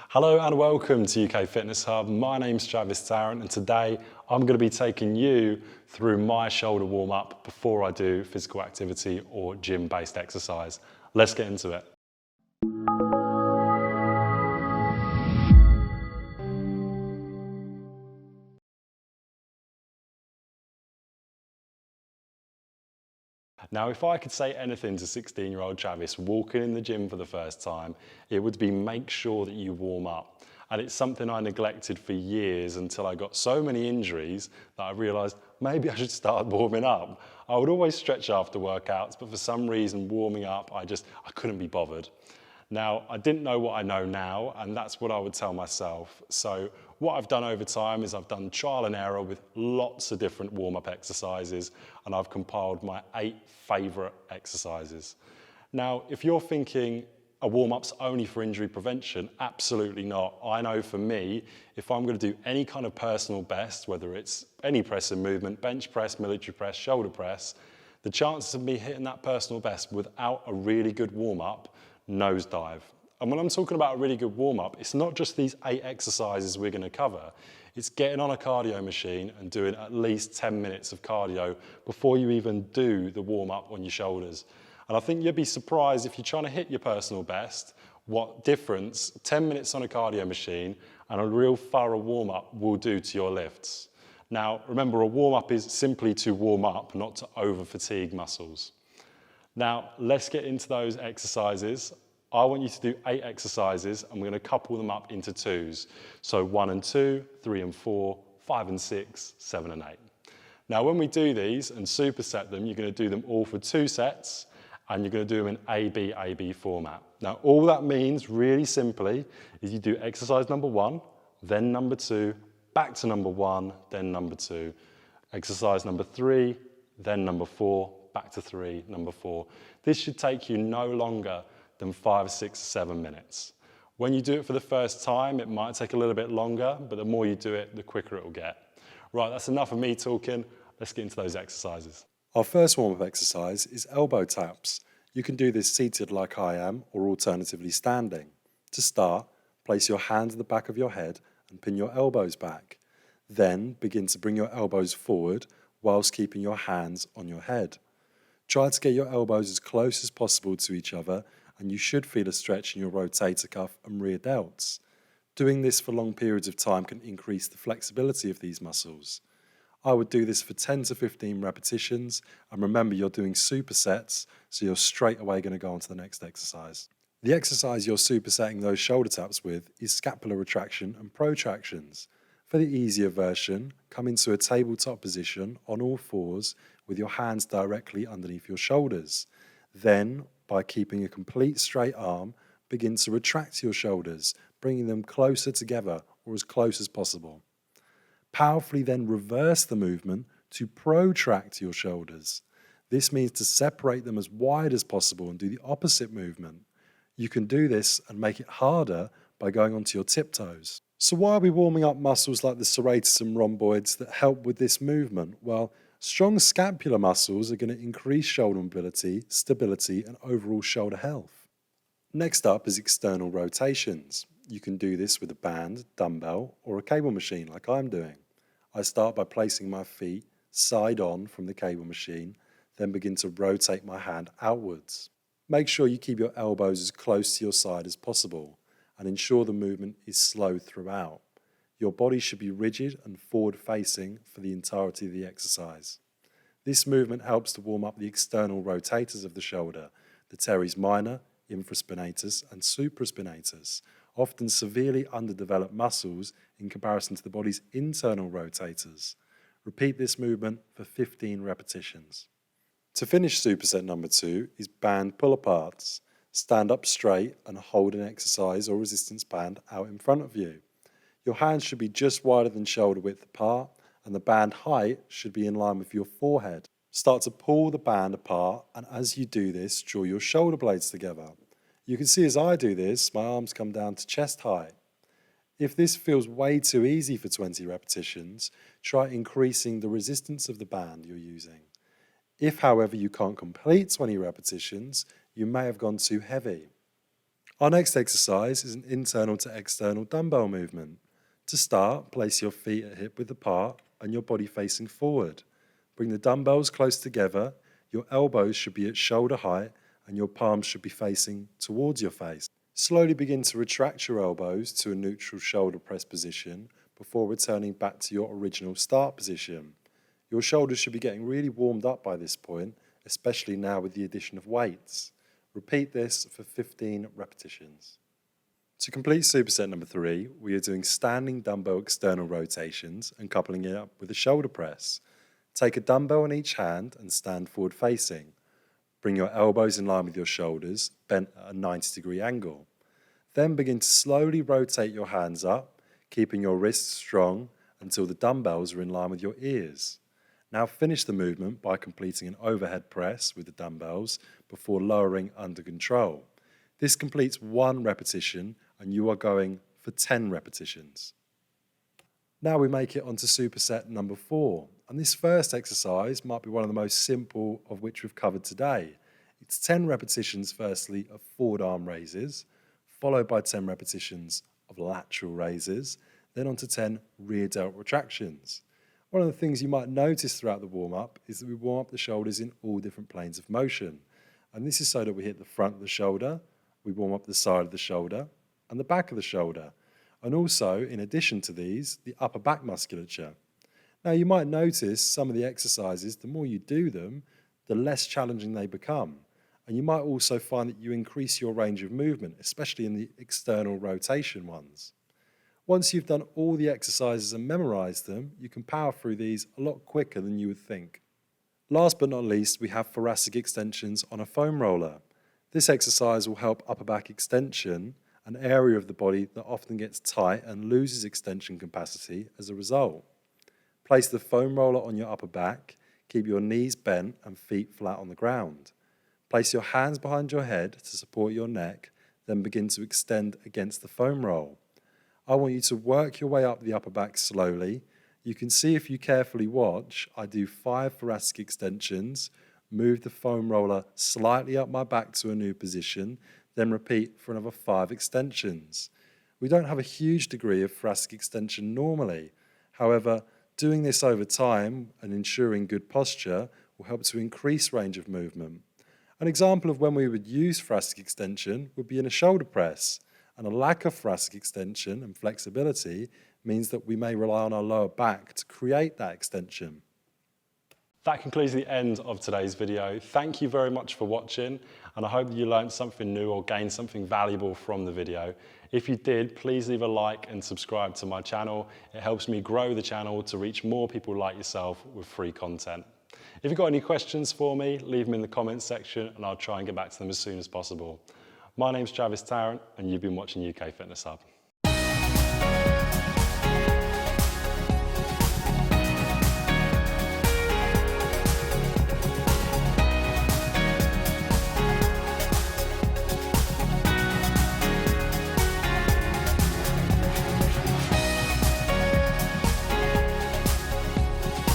Hello and welcome to UK Fitness Hub. My name's Tarrant and today I'm going to be taking you through my shoulder warm-up before I do physical activity or gym-based exercise. Let's get into it. Now, if I could say anything to 16-year-old Travis walking in the gym for the first time, it would be make sure that you warm up. And it's something I neglected for years until I got so many injuries that I realized maybe I should start warming up. I would always stretch after workouts, but for some reason warming up, I couldn't be bothered. Now, I didn't know what I know now, and that's what I would tell myself. So what I've done over time is I've done trial and error with lots of different warm-up exercises, and I've compiled my 8 favorite exercises. Now, if you're thinking a warm-up's only for injury prevention, absolutely not. I know for me, if I'm going to do any kind of personal best, whether it's any pressing movement, bench press, military press, shoulder press, the chances of me hitting that personal best without a really good warm-up nosedive. And when I'm talking about a really good warm-up, it's not just these 8 exercises we're going to cover. It's getting on a cardio machine and doing at least 10 minutes of cardio before you even do the warm-up on your shoulders. And I think you'd be surprised if you're trying to hit your personal best, what difference 10 minutes on a cardio machine and a real thorough warm-up will do to your lifts. Now, remember, a warm-up is simply to warm up, not to over-fatigue muscles. Now, let's get into those exercises. I want you to do 8 exercises, and we're going to couple them up into 2s. So 1 and 2, 3 and 4, 5 and 6, 7 and 8. Now, when we do these and superset them, you're going to do them all for 2 sets, and you're going to do them in AB format. Now, all that means, really simply, is you do exercise number 1, then number 2, back to number 1, then number 2. Exercise number 3, then number 4, back to 3, number 4. This should take you no longer than 5, 6, 7 minutes. When you do it for the first time, it might take a little bit longer, but the more you do it, the quicker it will get. Right, that's enough of me talking. Let's get into those exercises. Our first warm-up exercise is elbow taps. You can do this seated like I am, or alternatively standing. To start, place your hand at the back of your head and pin your elbows back. Then begin to bring your elbows forward whilst keeping your hands on your head. Try to get your elbows as close as possible to each other, and you should feel a stretch in your rotator cuff and rear delts. Doing this for long periods of time can increase the flexibility of these muscles. I would do this for 10 to 15 repetitions, and remember you're doing supersets, so you're straight away going to go on to the next exercise. The exercise you're supersetting those shoulder taps with is scapular retraction and protractions. For the easier version, come into a tabletop position on all fours with your hands directly underneath your shoulders. Then, by keeping a complete straight arm, begin to retract your shoulders, bringing them closer together or as close as possible. Powerfully then reverse the movement to protract your shoulders. This means to separate them as wide as possible and do the opposite movement. You can do this and make it harder by going onto your tiptoes. So why are we warming up muscles like the serratus and rhomboids that help with this movement? Well, strong scapular muscles are going to increase shoulder mobility, stability, and overall shoulder health. Next up is external rotations. You can do this with a band, dumbbell, or a cable machine like I'm doing. I start by placing my feet side on from the cable machine, then begin to rotate my hand outwards. Make sure you keep your elbows as close to your side as possible and ensure the movement is slow throughout. Your body should be rigid and forward-facing for the entirety of the exercise. This movement helps to warm up the external rotators of the shoulder, the teres minor, infraspinatus, and supraspinatus, often severely underdeveloped muscles in comparison to the body's internal rotators. Repeat this movement for 15 repetitions. To finish superset number 2 is band pull-aparts. Stand up straight and hold an exercise or resistance band out in front of you. Your hands should be just wider than shoulder width apart, and the band height should be in line with your forehead. Start to pull the band apart, and as you do this, draw your shoulder blades together. You can see as I do this, my arms come down to chest height. If this feels way too easy for 20 repetitions, try increasing the resistance of the band you're using. If, however, you can't complete 20 repetitions, you may have gone too heavy. Our next exercise is an internal to external dumbbell movement. To start, place your feet at hip width apart and your body facing forward. Bring the dumbbells close together, your elbows should be at shoulder height and your palms should be facing towards your face. Slowly begin to retract your elbows to a neutral shoulder press position before returning back to your original start position. Your shoulders should be getting really warmed up by this point, especially now with the addition of weights. Repeat this for 15 repetitions. To complete superset number 3, we are doing standing dumbbell external rotations and coupling it up with a shoulder press. Take a dumbbell in each hand and stand forward facing. Bring your elbows in line with your shoulders, bent at a 90-degree angle. Then begin to slowly rotate your hands up, keeping your wrists strong until the dumbbells are in line with your ears. Now finish the movement by completing an overhead press with the dumbbells before lowering under control. This completes 1 repetition and you are going for 10 repetitions. Now we make it onto superset number 4, and this first exercise might be one of the most simple of which we've covered today. It's 10 repetitions firstly of forward arm raises, followed by 10 repetitions of lateral raises, then onto 10 rear delt retractions. One of the things you might notice throughout the warm-up is that we warm up the shoulders in all different planes of motion. And this is so that we hit the front of the shoulder, we warm up the side of the shoulder, and the back of the shoulder. And also, in addition to these, the upper back musculature. Now you might notice some of the exercises, the more you do them, the less challenging they become. And you might also find that you increase your range of movement, especially in the external rotation ones. Once you've done all the exercises and memorized them, you can power through these a lot quicker than you would think. Last but not least, we have thoracic extensions on a foam roller. This exercise will help upper back extension, an area of the body that often gets tight and loses extension capacity as a result. Place the foam roller on your upper back, keep your knees bent and feet flat on the ground. Place your hands behind your head to support your neck, then begin to extend against the foam roll. I want you to work your way up the upper back slowly. You can see if you carefully watch, I do 5 thoracic extensions, move the foam roller slightly up my back to a new position, then repeat for another 5 extensions. We don't have a huge degree of thoracic extension normally. However, doing this over time and ensuring good posture will help to increase range of movement. An example of when we would use thoracic extension would be in a shoulder press, and a lack of thoracic extension and flexibility means that we may rely on our lower back to create that extension. That concludes the end of today's video. Thank you very much for watching, and I hope that you learned something new or gained something valuable from the video. If you did, please leave a like and subscribe to my channel. It helps me grow the channel to reach more people like yourself with free content. If you've got any questions for me, leave them in the comments section and I'll try and get back to them as soon as possible. My name's Tarrant and you've been watching UK Fitness Hub.